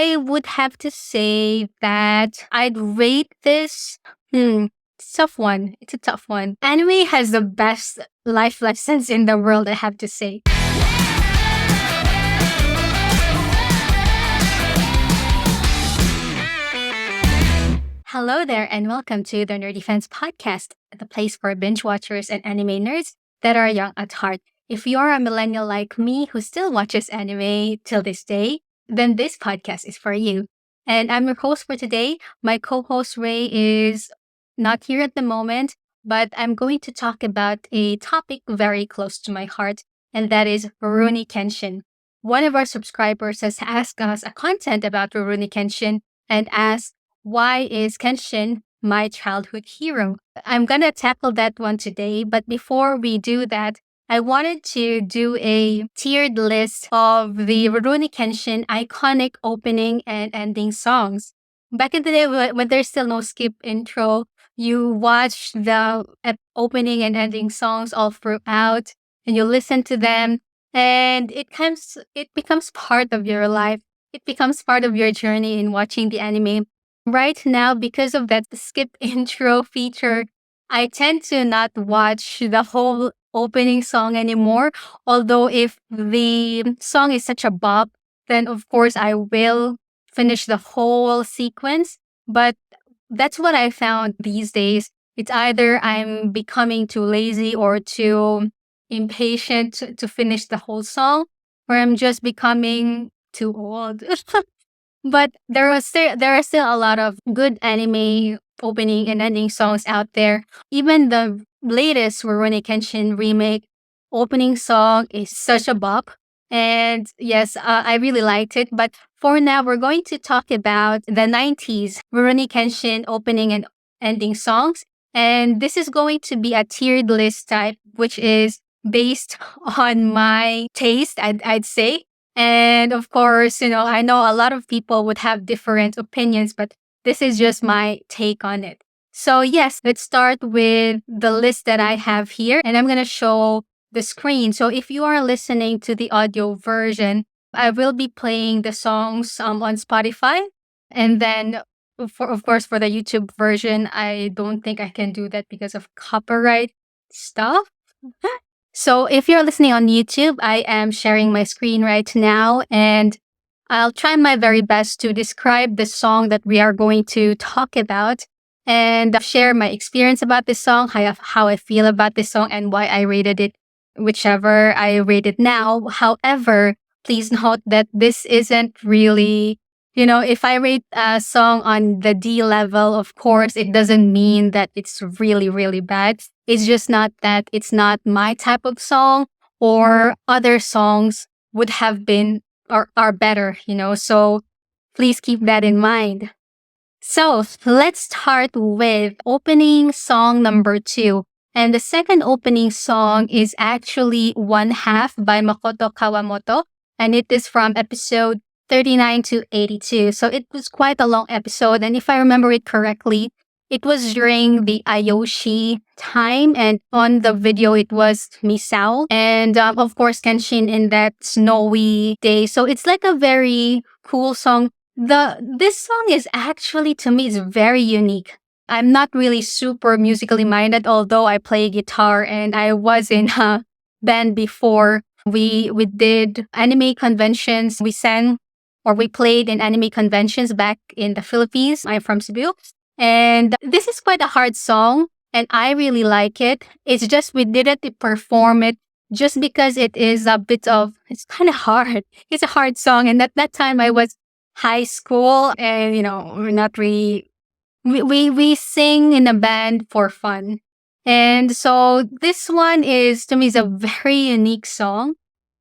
I would have to say that I'd rate this. It's a tough one. It's a tough one. Anime has the best life lessons in the world, I have to say. Hello there, and welcome to the Nerdy Fans Podcast, the place for binge watchers and anime nerds that are young at heart. If you're a millennial like me who still watches anime till this day, then this podcast is for you. And I'm your host for today. My co host Ray is not here at the moment, but I'm going to talk about a topic very close to my heart, and that is Rurouni Kenshin. One of our subscribers has asked us a content about Rurouni Kenshin and asked, why is Kenshin my childhood hero? I'm gonna tackle that one today, but before we do that, I wanted to do a tiered list of the Rurouni Kenshin iconic opening and ending songs. Back in the day when there's still no skip intro, you watch the opening and ending songs all throughout and you listen to them, and it becomes part of your life. It becomes part of your journey in watching the anime. Right now, because of that skip intro feature, I tend to not watch the whole opening song anymore. Although if the song is such a bop, then of course I will finish the whole sequence. But that's what I found these days. It's either I'm becoming too lazy or too impatient to finish the whole song, or I'm just becoming too old. But there are still a lot of good anime opening and ending songs out there. Even the latest Rurouni Kenshin remake opening song is such a bop. And yes, I really liked it. But for now, we're going to talk about the 90s Rurouni Kenshin opening and ending songs. And this is going to be a tiered list type, which is based on my taste, I'd say. And of course, I know a lot of people would have different opinions, but this is just my take on it. So, yes, let's start with the list that I have here, and I'm going to show the screen. So, if you are listening to the audio version, I will be playing the songs on Spotify. And then, of course, for the YouTube version, I don't think I can do that because of copyright stuff. So if you're listening on YouTube, I am sharing my screen right now, and I'll try my very best to describe the song that we are going to talk about and share my experience about this song, how I feel about this song, and why I rated it whichever I rate it now. However, please note that this isn't really, if I rate a song on the D level, of course, it doesn't mean that it's really, really bad. It's just not that it's not my type of song, or other songs would have been or are better, So please keep that in mind. So let's start with opening song number 2. And the second opening song is actually One Half by Makoto Kawamoto. And it is from episode 39 to 82. So it was quite a long episode. And if I remember it correctly, it was during the Ayoshi time. And on the video, it was Misao. And of course, Kenshin in that snowy day. So it's like a very cool song. This song is actually, to me, is very unique. I'm not really super musically minded, although I play guitar and I was in a band before. We did anime conventions. We sang or we played in anime conventions back in the Philippines. I'm from Cebu. And this is quite a hard song and I really like it. It's just we didn't perform it just because it is it's kind of hard. It's a hard song. And at that time I was high school and, we're not really, we sing in a band for fun. And so this one to me is a very unique song.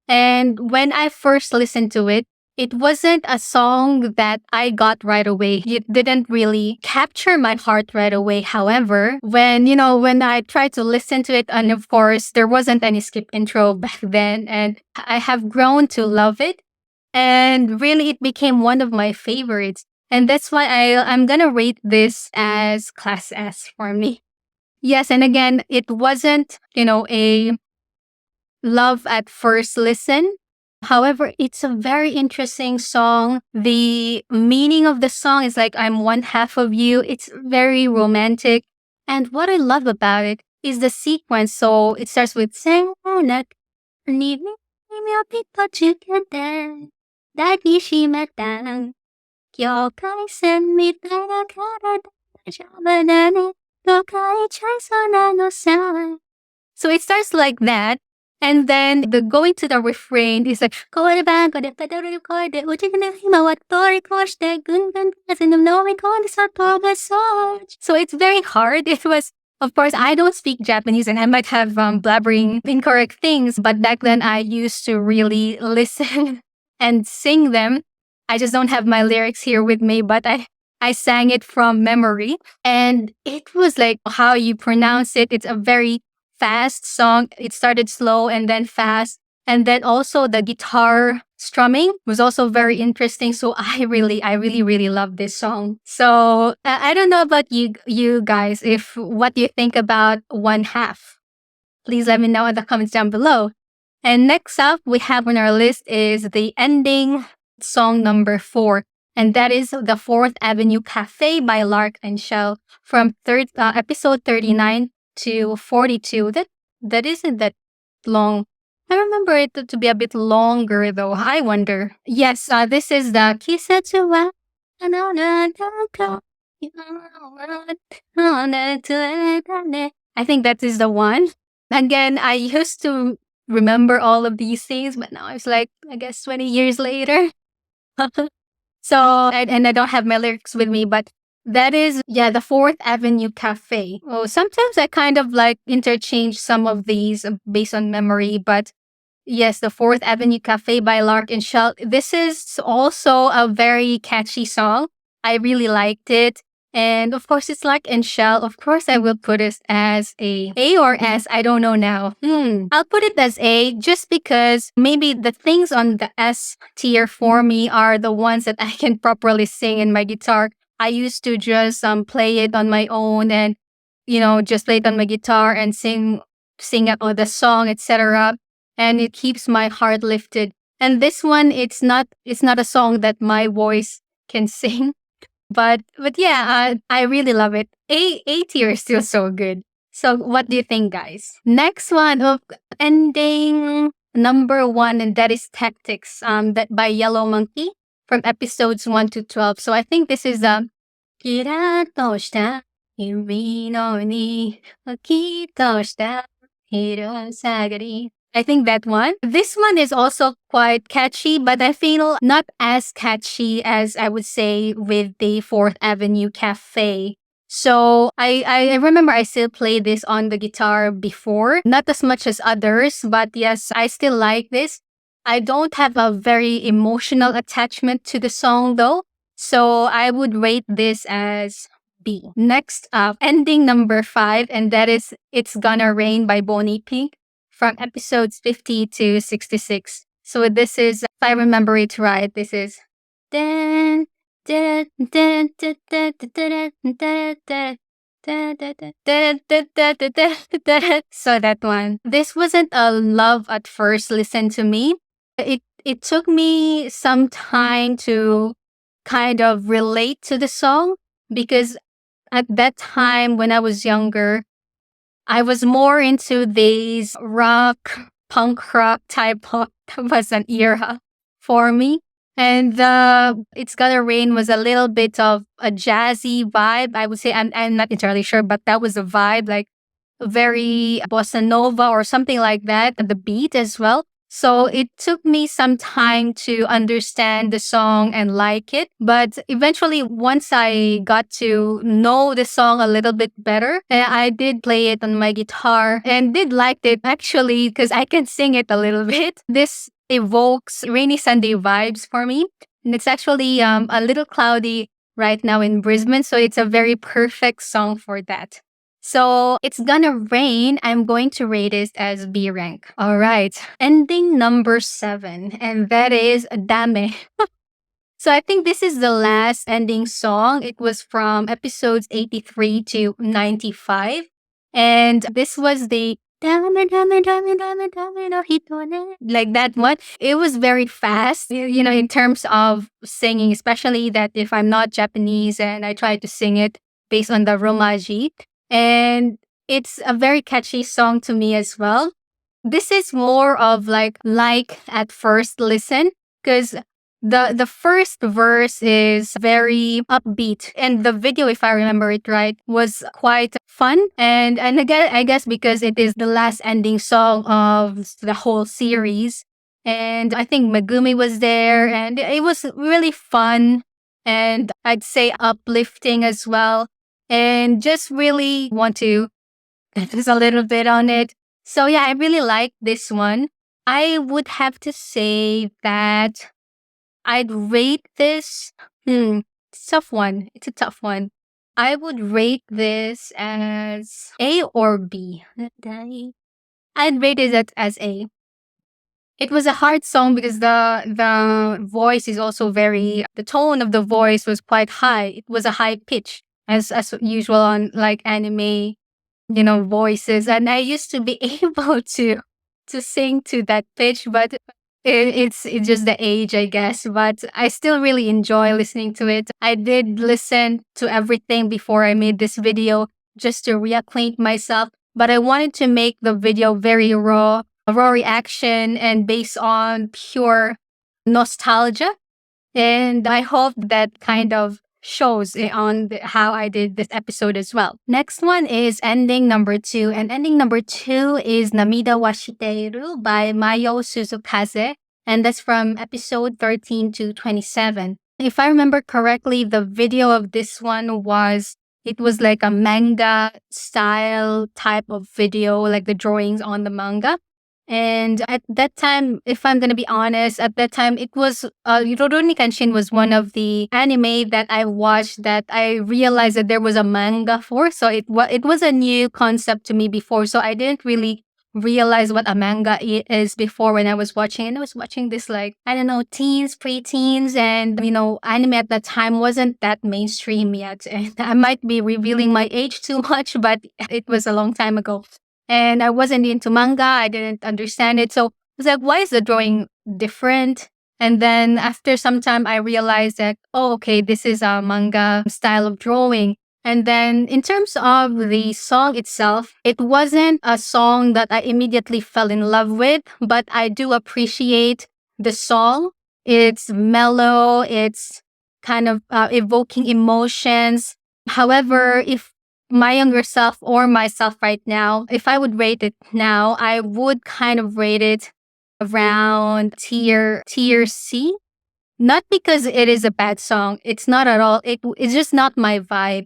And when I first listened to it, it wasn't a song that I got right away. It didn't really capture my heart right away. However, when I tried to listen to it, and of course, there wasn't any skip intro back then, and I have grown to love it. And really, it became one of my favorites. And that's why I'm going to rate this as class S for me. Yes, and again, it wasn't, a love at first listen. However, it's a very interesting song. The meaning of the song is like, I'm one half of you. It's very romantic. And what I love about it is the sequence. So it starts with 생각 니미며 빛어 죽겠다 달기 심했다 기억할 셈니다 가라다 잡아나는 너가의 철선한 so it starts like that. And then the going to the refrain is like so it's very hard. It was of course I don't speak Japanese and I might have blabbering incorrect things, but back then I used to really listen and sing them. I just don't have my lyrics here with me, but I sang it from memory. And it was like how you pronounce it. It's a very fast song. It started slow and then fast. And then also the guitar strumming was also very interesting. So I really love this song. So I don't know about you guys, if what you think about One Half. Please let me know in the comments down below. And next up we have on our list is the ending song number 4. And that is the Fourth Avenue Cafe by Lark and Shell from episode 39 to 42. That isn't that long. I remember it to be a bit longer though. I wonder. Yes, this is the Kisetsuwa. I think that is the one. Again, I used to remember all of these things, but now it's like, I guess 20 years later. So, and I don't have my lyrics with me, but that is, the Fourth Avenue Cafe. Oh, sometimes I kind of like interchange some of these based on memory, but yes, the Fourth Avenue Cafe by Lark and Shell. This is also a very catchy song. I really liked it. And of course, it's Lark and Shell. Of course, I will put it as A or S. I don't know now. I'll put it as A just because maybe the things on the S tier for me are the ones that I can properly sing in my guitar. I used to just play it on my own and, just play it on my guitar and sing it on the song, etc. And it keeps my heart lifted. And this one, it's not a song that my voice can sing. But yeah, I really love it. A tier is still so good. So what do you think, guys? Next one, ending number 1, and that is Tactics. That by Yellow Monkey from episodes 1 to 12. So I think this is Kirato shita yumi no ni okito shita hirosagari. I think that one. This one is also quite catchy, but I feel not as catchy as I would say with the Fourth Avenue Cafe. So I remember I still played this on the guitar before. Not as much as others, but yes, I still like this. I don't have a very emotional attachment to the song though. So I would rate this as B. Next up, ending number 5, and that is It's Gonna Rain by Bonnie Pink from episodes 50 to 66. So this is, if I remember it right, this is so that one. This wasn't a love at first listen to me. It took me some time to kind of relate to the song because at that time when I was younger, I was more into these rock, punk rock type of, that was an era for me. And It's Gonna Rain was a little bit of a jazzy vibe. I would say, I'm not entirely sure, but that was a vibe, like very bossa nova or something like that, and the beat as well. So it took me some time to understand the song and like it. But eventually, once I got to know the song a little bit better, I did play it on my guitar and did like it actually because I can sing it a little bit. This evokes rainy Sunday vibes for me. And it's actually a little cloudy right now in Brisbane. So it's a very perfect song for that. So It's Gonna Rain, I'm going to rate it as B rank. All right. Ending number 7, and that is Dame. So I think this is the last ending song. It was from episodes 83 to 95. And this was the Like that one. It was very fast, in terms of singing, especially that if I'm not Japanese and I try to sing it based on the romaji. And it's a very catchy song to me as well. This is more of like at first listen, because the first verse is very upbeat, and the video, if I remember it right, was quite fun. And again, I guess because it is the last ending song of the whole series, and I think Megumi was there, and it was really fun, and I'd say uplifting as well, and just really want to just a little bit on it. So yeah, I really like this one. I would have to say that I'd rate this. It's a tough one. It's a tough one. I would rate this as A or B. I'd rate it as A. It was a hard song because the voice is also very, the tone of the voice was quite high. It was a high pitch as usual on like anime, voices. And I used to be able to sing to that pitch, but it's just the age, I guess. But I still really enjoy listening to it. I did listen to everything before I made this video just to reacquaint myself. But I wanted to make the video very raw, a raw reaction and based on pure nostalgia. And I hope that kind of shows on how I did this episode as well. Next one is ending number 2. And ending number 2 is Namida wa Shiteru by Mayo Suzukaze. And that's from episode 13 to 27. If I remember correctly, the video of this one it was like a manga style type of video, like the drawings on the manga. And at that time, if I'm gonna be honest, at that time it was Rurouni Kenshin was one of the anime that I watched that I realized that there was a manga for. So it was a new concept to me before. So I didn't really realize what a manga is before when I was watching. And I was watching this like, I don't know, teens, preteens, and anime at that time wasn't that mainstream yet. And I might be revealing my age too much, but it was a long time ago. And I wasn't into manga. I didn't understand it. So I was like, why is the drawing different? And then after some time, I realized that, oh, okay, this is a manga style of drawing. And then in terms of the song itself, it wasn't a song that I immediately fell in love with, but I do appreciate the song. It's mellow. It's kind of evoking emotions. However, if my younger self or myself right now, if I would rate it now, I would kind of rate it around tier C. Not because it is a bad song. It's not at all. It's just not my vibe.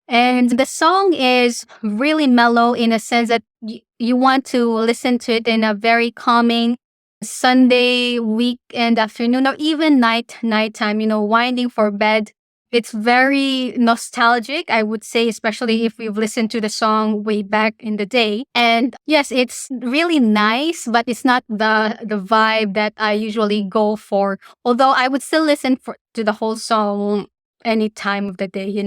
And the song is really mellow in a sense that you want to listen to it in a very calming Sunday weekend afternoon or even nighttime, winding for bed. It's very nostalgic, I would say, especially if you've listened to the song way back in the day. And yes, it's really nice, but it's not the vibe that I usually go for. Although I would still listen to the whole song any time of the day.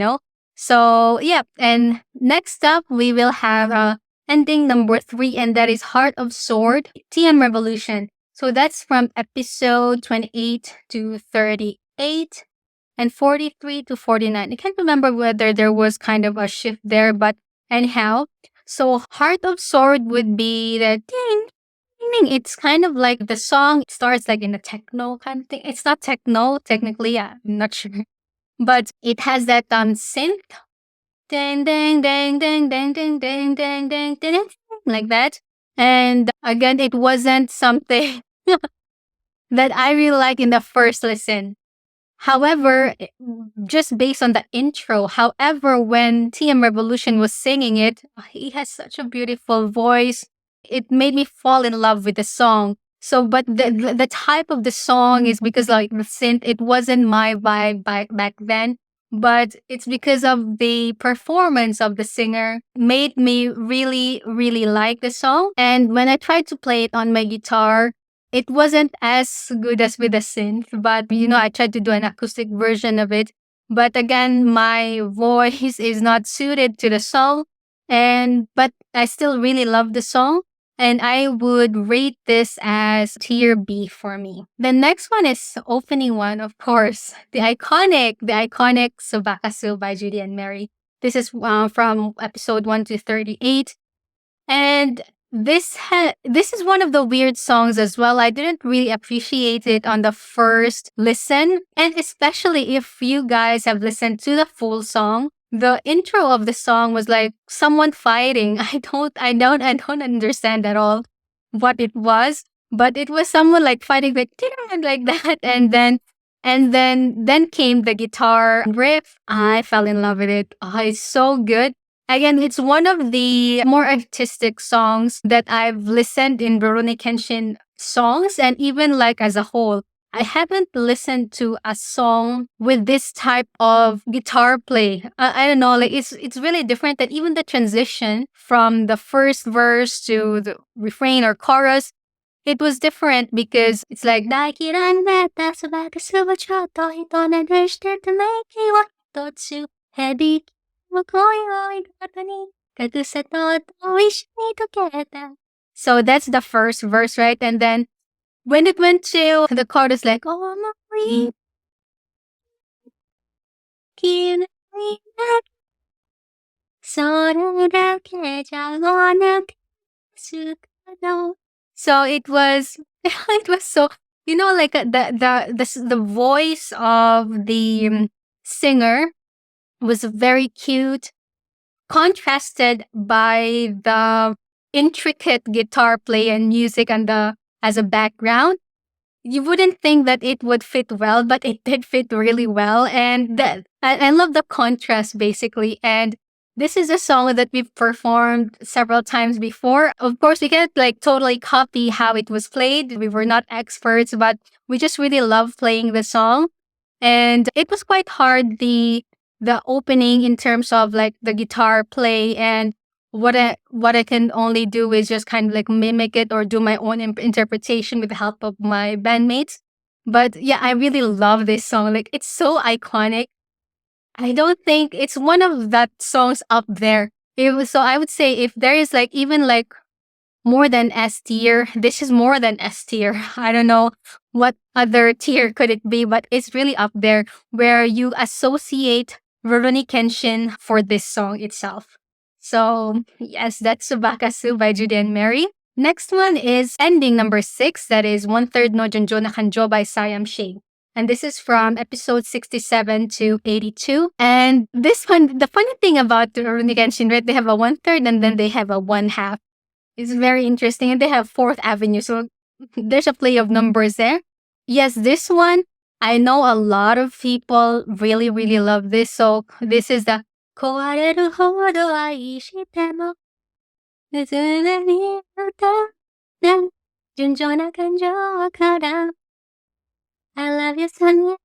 So yeah, and next up we will have ending number 3, and that is Heart of Sword, TM Revolution. So that's from episode 28 to 38. And 43 to 49. I can't remember whether there was kind of a shift there, but anyhow. So Heart of Sword would be the ding, ding, ding. It's kind of like the song starts like in a techno kind of thing. It's not techno, technically, yeah, I'm not sure. But it has that synth. Ding, ding, ding, ding, ding, ding, ding, ding, ding, ding, like that. And again, it wasn't something that I really like in the first listen. However, just based on the intro, however, when TM Revolution was singing it, he has such a beautiful voice. It made me fall in love with the song. So, but the type of the song is because like the synth, it wasn't my vibe back then. But it's because of the performance of the singer made me really, really like the song. And when I tried to play it on my guitar, it wasn't as good as with the synth, but I tried to do an acoustic version of it. But again, my voice is not suited to the song. But I still really love the song. And I would rate this as tier B for me. The next one is opening one, of course. The iconic Subakasu by Judy and Mary. This is from episode 1 to 38. And this is one of the weird songs as well. I didn't really appreciate it on the first listen, and especially if you guys have listened to the full song. The intro of the song was like someone fighting. I don't understand at all what it was, but it was someone like fighting like that, and then came the guitar riff. I fell in love with it. Oh, it's so good. Again, it's one of the more artistic songs that I've listened in Rurouni Kenshin songs, and even like as a whole. I haven't listened to a song with this type of guitar play. I don't know, like it's really different. That even the transition from the first verse to the refrain or chorus, it was different because it's like "Dakiran beta sabaka subachoto hito na drishter to make you want totsu hebi wakoi gatani kagusato wish me together." So that's the first verse, right? And then when it went to the chorus, like "Oh Marie, kin sora keja Sukado. So it was it was so, like the voice of the singer was very cute, contrasted by the intricate guitar play and music and the as a background. You wouldn't think that it would fit well, but it did fit really well. And I love the contrast basically. And this is a song that we've performed several times before. Of course, we can't like totally copy how it was played. We were not experts, but we just really love playing the song. And it was quite hard, the opening in terms of like the guitar play, and what I can only do is just kind of like mimic it or do my own interpretation with the help of my bandmates. But yeah, I really love this song. Like it's so iconic. I don't think it's one of that songs up there. So I would say if there is like even like more than S tier, this is more than S tier. I don't know what other tier could it be, but it's really up there where you associate Rurouni Kenshin for this song itself. So yes, that's Subakasu by Judy and Mary. Next one is ending number 6, that is One Third no Junjo na Kanjo by Siam Shade. And this is from episode 67 to 82. And this one, the funny thing about Rurouni Kenshin, right? They have a 1/3 and then they have a 1/2. It's very interesting. And they have Fourth Avenue. So there's a play of numbers there. Yes, this one, I know a lot of people really, really love this. So this is the "Kowareru hodo aishite mo uzune ni uta na junjo na kanjo wa kara I love you son."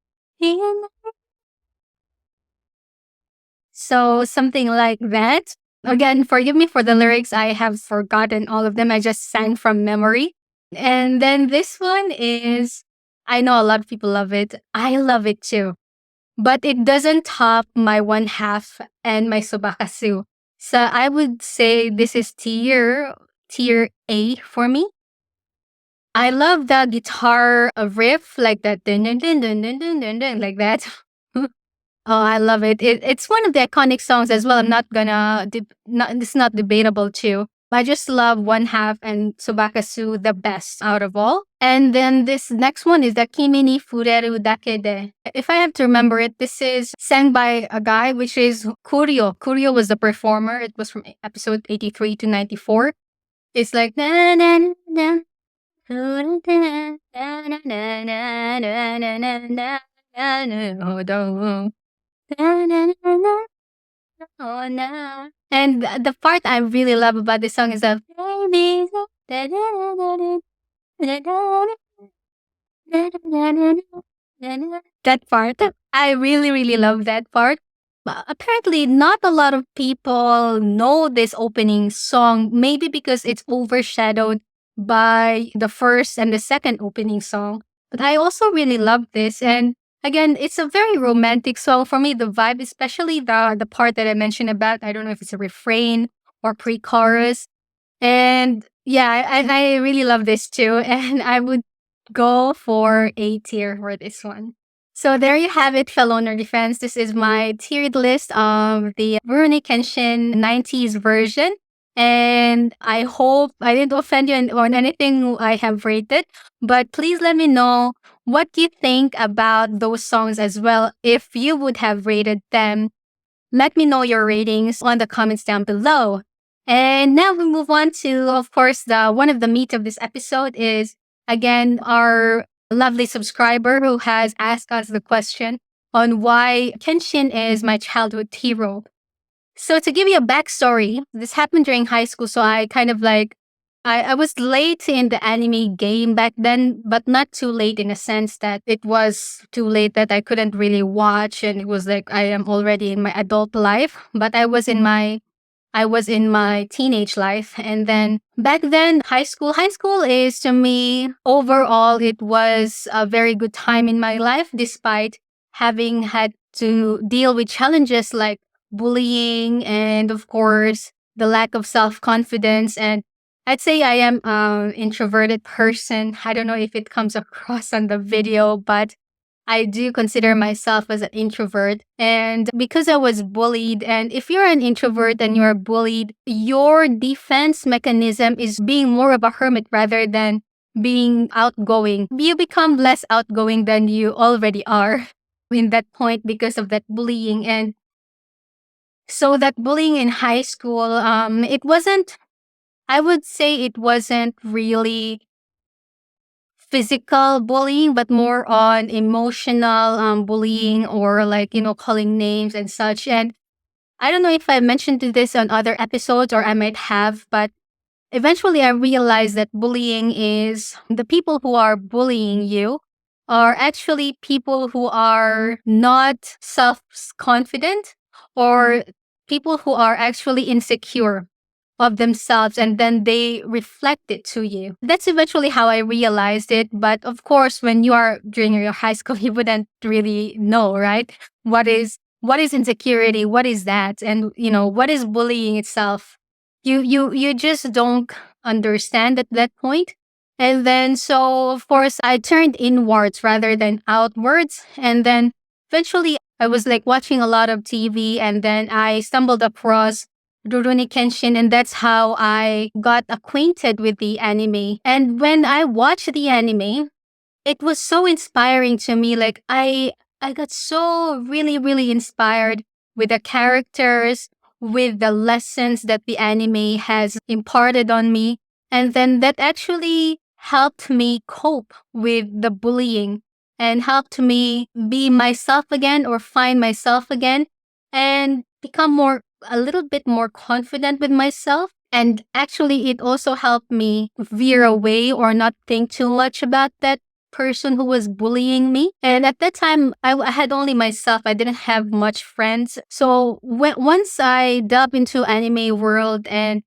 So something like that. Again, forgive me for the lyrics. I have forgotten all of them. I just sang from memory. And then this one is, I know a lot of people love it. I love it too. But it doesn't top my 1/2 and my Sobakasu. So I would say this is tier A for me. I love the guitar riff, like that dun dun dun dun dun dun dun dun, like that. Oh, I love it. It's one of the iconic songs as well. I'm not gonna, it's not debatable too. I just love 1/2 and Sobakasu the best out of all. And then this next one is the Kimi ni Fureru Dake de. If I have to remember it, this is sang by a guy, which is Kuryo. Kuryo was the performer. It was from episode 83 to 94. It's like na na na na. Na na na na na na na na na na. Oh no. And the part I really love about this song is the that part. I really, really love that part. But apparently, not a lot of people know this opening song, maybe because it's overshadowed by the first and the second opening song. But I also really love this. And again, it's a very romantic song for me. The vibe, especially the part that I mentioned about, I don't know if it's a refrain or pre-chorus. And Yeah, I really love this too. And I would go for A tier for this one. So there you have it, fellow nerdy fans. This is my tiered list of the Rurouni Kenshin 90s version. And I hope I didn't offend you on anything I have rated. But please let me know what you think about those songs as well. If you would have rated them, let me know your ratings on the comments down below. And now we move on to, of course, the one of the meat of this episode is again our lovely subscriber who has asked us the question on why Kenshin is my childhood hero. So to give you a backstory, this happened during high school. So I kind of like I was late in the anime game back then, but not too late in a sense that it was too late that I couldn't really watch and it was like I am already in my adult life. But I was in my teenage life. And then back then, high school is to me, overall, it was a very good time in my life, despite having had to deal with challenges like bullying and, of course, the lack of self confidence. And I'd say I am an introverted person. I don't know if it comes across on the video, but I do consider myself as an introvert. And because I was bullied, and if you're an introvert and you're bullied, your defense mechanism is being more of a hermit rather than being outgoing. You become less outgoing than you already are in that point because of that bullying. And so that bullying in high school, it wasn't, I would say it wasn't really physical bullying, but more on emotional bullying or like, calling names and such. And I don't know if I mentioned this on other episodes or I might have, but eventually I realized that bullying is the people who are bullying you are actually people who are not self confident or people who are actually insecure of themselves and then they reflect it to you. That's eventually how I realized it. But of course, when you are during your high school, you wouldn't really know, right? What is insecurity? What is that? And what is bullying itself? You just don't understand at that point. And then so of course I turned inwards rather than outwards. And then eventually I was like watching a lot of TV and then I stumbled across Rurouni Kenshin, and that's how I got acquainted with the anime. And when I watched the anime, it was so inspiring to me. Like I got so really inspired with the characters, with the lessons that the anime has imparted on me. And then that actually helped me cope with the bullying and helped me be myself again or find myself again and become more a little bit more confident with myself. And actually, it also helped me veer away or not think too much about that person who was bullying me. And at that time, I had only myself. I didn't have much friends. So once I delved into anime world and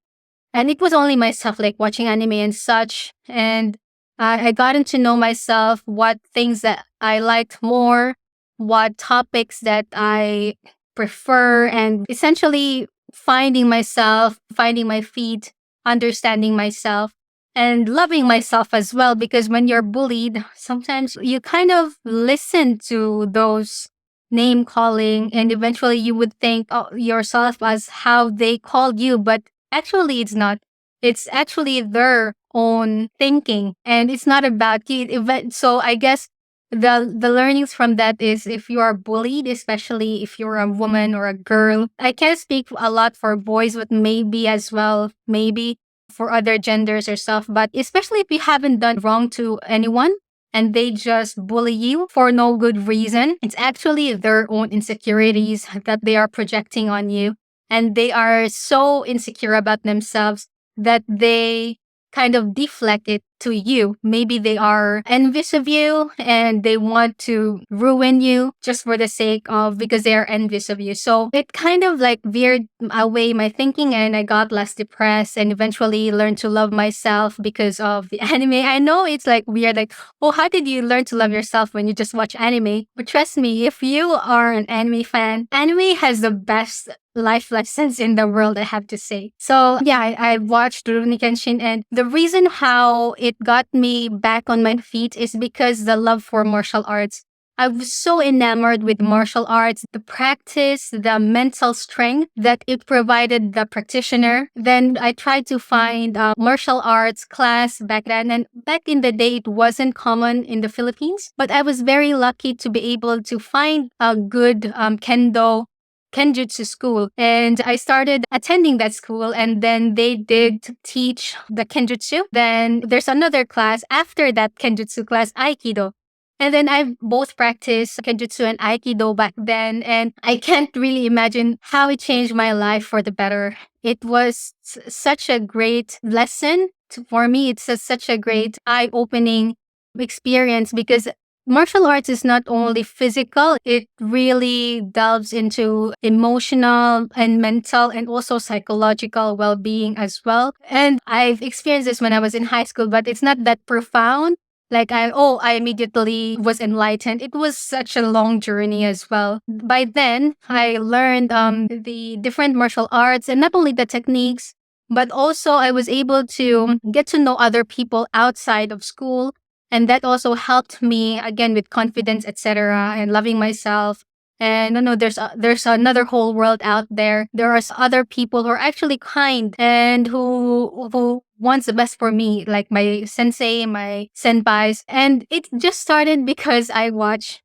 it was only myself like watching anime and such. And I gotten to know myself, what things that I liked more, what topics that I prefer, and essentially finding myself, finding my feet, understanding myself, and loving myself as well. Because when you're bullied, sometimes you kind of listen to those name calling, and eventually you would think yourself as how they called you, but actually it's not. It's actually their own thinking, and it's not about you. So I guess the learnings from that is if you are bullied, especially if you're a woman or a girl. I can't speak a lot for boys, but maybe as well, maybe for other genders or stuff. But especially if you haven't done wrong to anyone and they just bully you for no good reason, it's actually their own insecurities that they are projecting on you. And they are so insecure about themselves that they kind of deflect it to you. Maybe they are envious of you and they want to ruin you just for the sake of because they are envious of you. So it kind of like veered away my thinking and I got less depressed and eventually learned to love myself because of the anime. I know it's like weird, like, oh, how did you learn to love yourself when you just watch anime? But trust me, if you are an anime fan, anime has the best life lessons in the world, I have to say. So yeah, I watched Rurouni Kenshin, and the reason how it got me back on my feet is because the love for martial arts. I was so enamored with martial arts, the practice, the mental strength that it provided the practitioner. Then I tried to find a martial arts class back then. And back in the day, it wasn't common in the Philippines, but I was very lucky to be able to find a good kendo Kenjutsu school. And I started attending that school, and then they did teach the Kenjutsu. Then there's another class after that Kenjutsu class, Aikido. And then I both practiced Kenjutsu and Aikido back then. And I can't really imagine how it changed my life for the better. It was such a great lesson for me. It's such a great eye opening experience because martial arts is not only physical, it really delves into emotional and mental and also psychological well being as well. And I've experienced this when I was in high school, but it's not that profound. Like I immediately was enlightened. It was such a long journey as well. By then, I learned the different martial arts and not only the techniques, but also I was able to get to know other people outside of school, and that also helped me again with confidence, etc., and loving myself. And there's another whole world out there. There are other people who are actually kind and who wants the best for me, like my sensei, my senpais. And it just started because I watch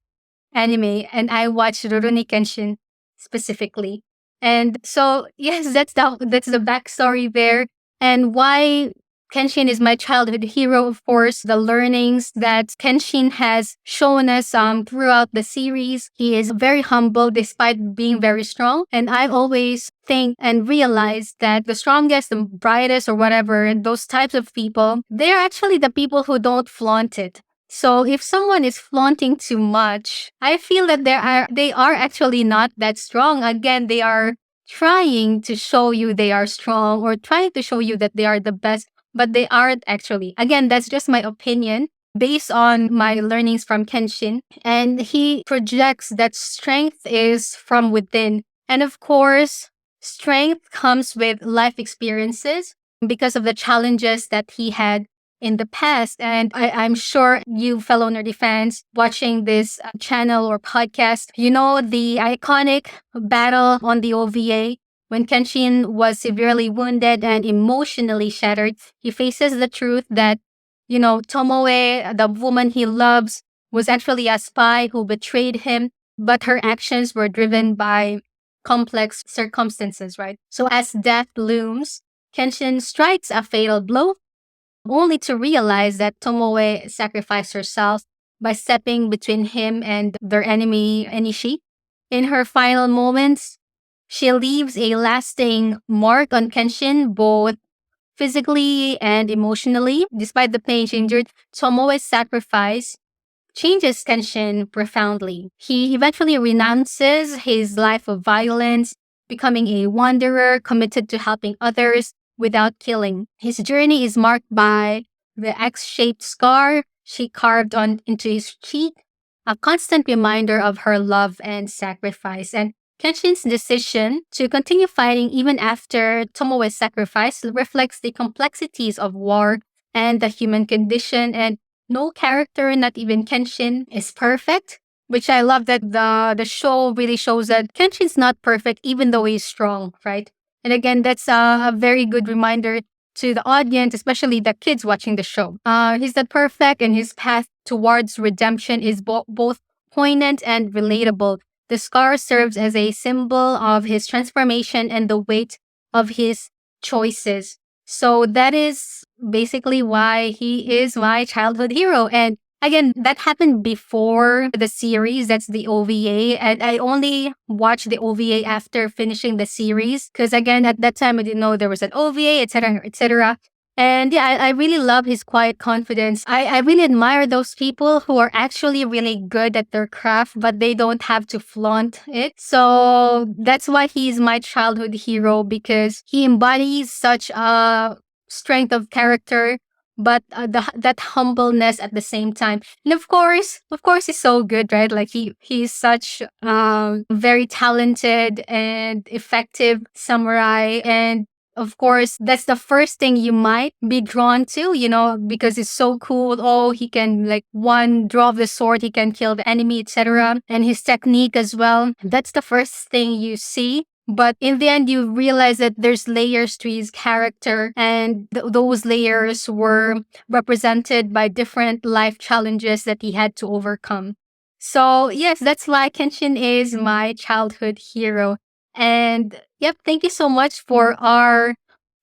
anime and I watch Rurouni Kenshin specifically. And so yes, that's the backstory there. And why Kenshin is my childhood hero, of course, the learnings that Kenshin has shown us throughout the series. He is very humble despite being very strong. And I've always think and realized that the strongest, the brightest, or whatever, those types of people, they're actually the people who don't flaunt it. So if someone is flaunting too much, I feel that they are actually not that strong. Again, they are trying to show you they are strong or trying to show you that they are the best, but they aren't actually. Again, that's just my opinion based on my learnings from Kenshin. And he projects that strength is from within. And of course, strength comes with life experiences because of the challenges that he had in the past. And I'm sure you fellow nerdy fans watching this channel or podcast, you know the iconic battle on the OVA when Kenshin was severely wounded and emotionally shattered. He faces the truth that, Tomoe, the woman he loves, was actually a spy who betrayed him, but her actions were driven by complex circumstances, right? So as death looms, Kenshin strikes a fatal blow only to realize that Tomoe sacrificed herself by stepping between him and their enemy, Enishi. In her final moments, she leaves a lasting mark on Kenshin, both physically and emotionally. Despite the pain she endured, Tomoe's sacrifice changes Kenshin profoundly. He eventually renounces his life of violence, becoming a wanderer committed to helping others without killing. His journey is marked by the X-shaped scar she carved into his cheek, a constant reminder of her love and sacrifice. And Kenshin's decision to continue fighting even after Tomoe's sacrifice reflects the complexities of war and the human condition. And no character, not even Kenshin, is perfect, which I love that the show really shows that Kenshin's not perfect even though he's strong, right? And again, that's a very good reminder to the audience, especially the kids watching the show. He's not perfect, and his path towards redemption is both poignant and relatable. The scar serves as a symbol of his transformation and the weight of his choices. So that is basically why he is my childhood hero. And again, that happened before the series. That's the OVA. And I only watched the OVA after finishing the series. Because again, at that time, I didn't know there was an OVA, etc., etc. And yeah, I really love his quiet confidence. I really admire those people who are actually really good at their craft, but they don't have to flaunt it. So that's why he's my childhood hero, because he embodies such a strength of character, but that humbleness at the same time. And of course, he's so good, right? Like he's such very talented and effective samurai, and of course, that's the first thing you might be drawn to, because it's so cool. Oh, he can like one draw of the sword, he can kill the enemy, etc. And his technique as well. That's the first thing you see. But in the end, you realize that there's layers to his character, and those layers were represented by different life challenges that he had to overcome. So, yes, that's why Kenshin is my childhood hero. And yep, thank you so much for our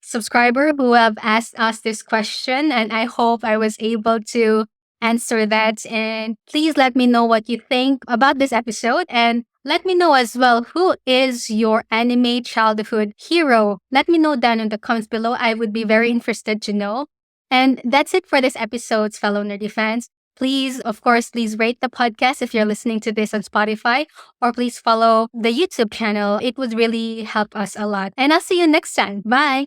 subscriber who have asked us this question. And I hope I was able to answer that. And please let me know what you think about this episode. And let me know as well, who is your anime childhood hero? Let me know down in the comments below. I would be very interested to know. And that's it for this episode, fellow nerdy fans. Please, of course, please rate the podcast if you're listening to this on Spotify, or please follow the YouTube channel. It would really help us a lot. And I'll see you next time. Bye.